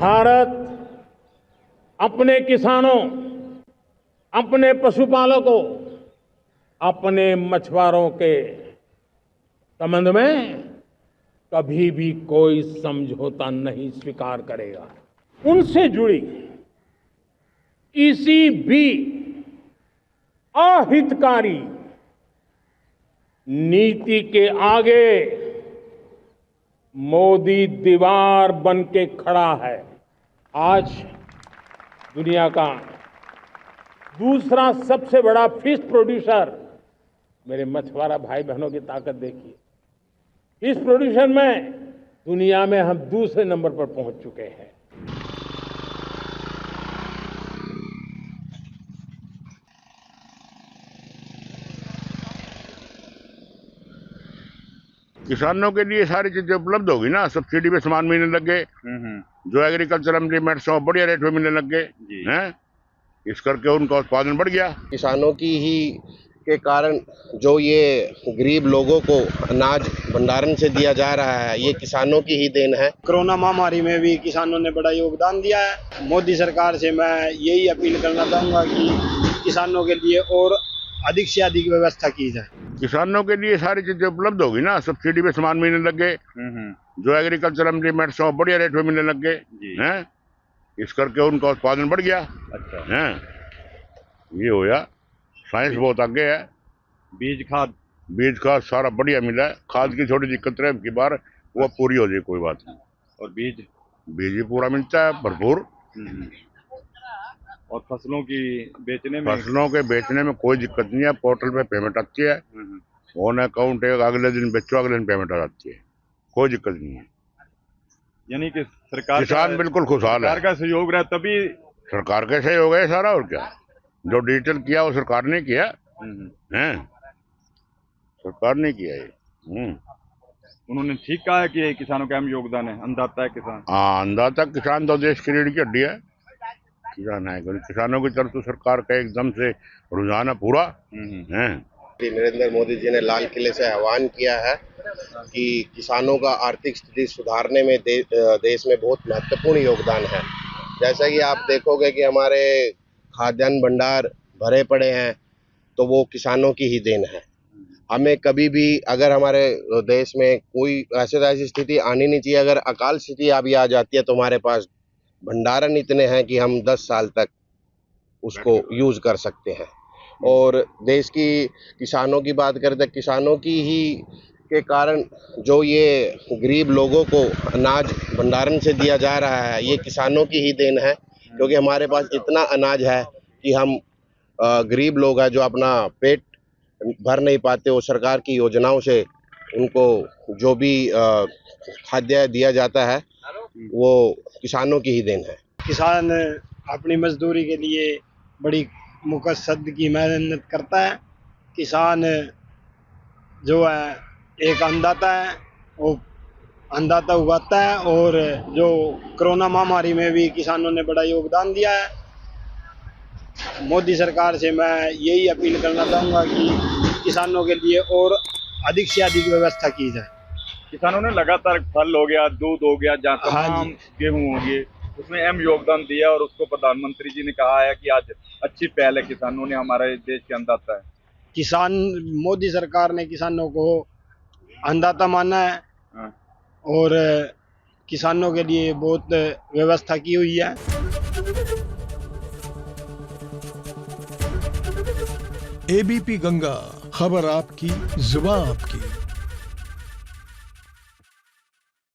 भारत अपने किसानों, अपने पशुपालकों, अपने मछुआरों के संबंध में कभी भी कोई समझौता नहीं स्वीकार करेगा। उनसे जुड़ी किसी भी अहितकारी नीति के आगे मोदी दीवार बन के खड़ा है। आज दुनिया का दूसरा सबसे बड़ा फिश प्रोड्यूसर, मेरे मछुआरा भाई बहनों की ताकत देखिए, फिश प्रोड्यूशन में दुनिया में हम दूसरे नंबर पर पहुंच चुके हैं। किसानों के लिए सारी चीजें उपलब्ध होगी ना। सब्सिडी पे सामान मिलने लग गए, जो एग्रीकल्चर इम्प्लीमेंट्स हो बढ़िया रेट में मिलने लग गए हैं। इस करके उनका उत्पादन बढ़ गया। किसानों की ही के कारण जो ये गरीब लोगों को अनाज भंडारण से दिया जा रहा है, ये किसानों की ही देन है। कोरोना महामारी में भी किसानों ने बड़ा योगदान दिया है। मोदी सरकार से मैं यही अपील करना चाहूँगा कि किसानों के लिए और अधिक से अधिक व्यवस्था की जाए। किसानों के लिए सारी चीजें उपलब्ध होगी ना। सब्सिडी पे सामान मिलने लग गए, जो एग्रीकल्चर इम्प्लीमेंट्स हो बढ़िया रेट में मिलने लग गए हैं। इस करके उनका उत्पादन बढ़ गया। अच्छा है, ये हो गया। साइंस बहुत आगे है। बीज खाद सारा बढ़िया मिला है। खाद की थोड़ी दिक्कत रहे की बार, वो पूरी हो जाए, कोई बात नहीं। और बीज भी पूरा मिलता है, भरपूर। और फसलों के बेचने में कोई दिक्कत नहीं है। पोर्टल पे पेमेंट आती है, ऑन अकाउंट है, अगले दिन बेचो, अगले दिन पेमेंट आ जाती है, कोई दिक्कत नहीं है। यानी कि सरकार, किसान बिल्कुल खुशहाल है। सरकार का सहयोग रहा तभी। सरकार का सहयोग है सारा, और क्या। जो डिजिटल किया वो सरकार ने किया है, सरकार ने किया है। उन्होंने ठीक कहा है कि किसानों का अहम योगदान है। अन्नदाता है किसान। हाँ, अन्नदाता किसान तो देश की रीढ़ की हड्डी है। किसान है, किसानों की तरफ तो सरकार का एकदम से रुझान है पूरा है। नरेंद्र मोदी जी ने लाल किले से आह्वान किया है कि किसानों का आर्थिक स्थिति सुधारने में देश में बहुत महत्वपूर्ण योगदान है। जैसा कि आप देखोगे कि हमारे खाद्यान्न भंडार भरे पड़े हैं, तो वो किसानों की ही देन है। हमें कभी भी अगर हमारे देश में कोई ऐसी स्थिति आनी नहीं चाहिए। अगर अकाल स्थिति अभी आ जाती है तो हमारे पास भंडारण इतने हैं कि हम 10 साल तक उसको यूज कर सकते हैं। और देश की किसानों की बात करते, किसानों की ही के कारण जो ये गरीब लोगों को अनाज भंडारण से दिया जा रहा है, ये किसानों की ही देन है। क्योंकि हमारे पास इतना अनाज है कि हम गरीब लोग हैं जो अपना पेट भर नहीं पाते, वो सरकार की योजनाओं से उनको जो भी खाद्य दिया जाता है वो किसानों की ही देन है। किसान अपनी मजदूरी के लिए बड़ी मुकसद की मेहनत करता है। किसान जो है एक अन्नदाता है, वो अन्नदाता उगाता है। और जो कोरोना महामारी में भी किसानों ने बड़ा योगदान दिया है। मोदी सरकार से मैं यही अपील करना चाहूँगा कि किसानों के लिए और अधिक से अधिक व्यवस्था की जाए। किसानों ने लगातार फल हो गया, दूध हो गया, जहाँ तमाम गेहूं हो गए, उसमें अहम योगदान दिया। और उसको प्रधानमंत्री जी ने कहा है कि आज अच्छी पहल है, किसानों ने हमारे देश के अन्नदाता है। किसान, मोदी सरकार ने किसानों को अन्नदाता माना है और किसानों के लिए बहुत व्यवस्था की हुई है। एबीपी गंगा, खबर आपकी, जुबान आपकी।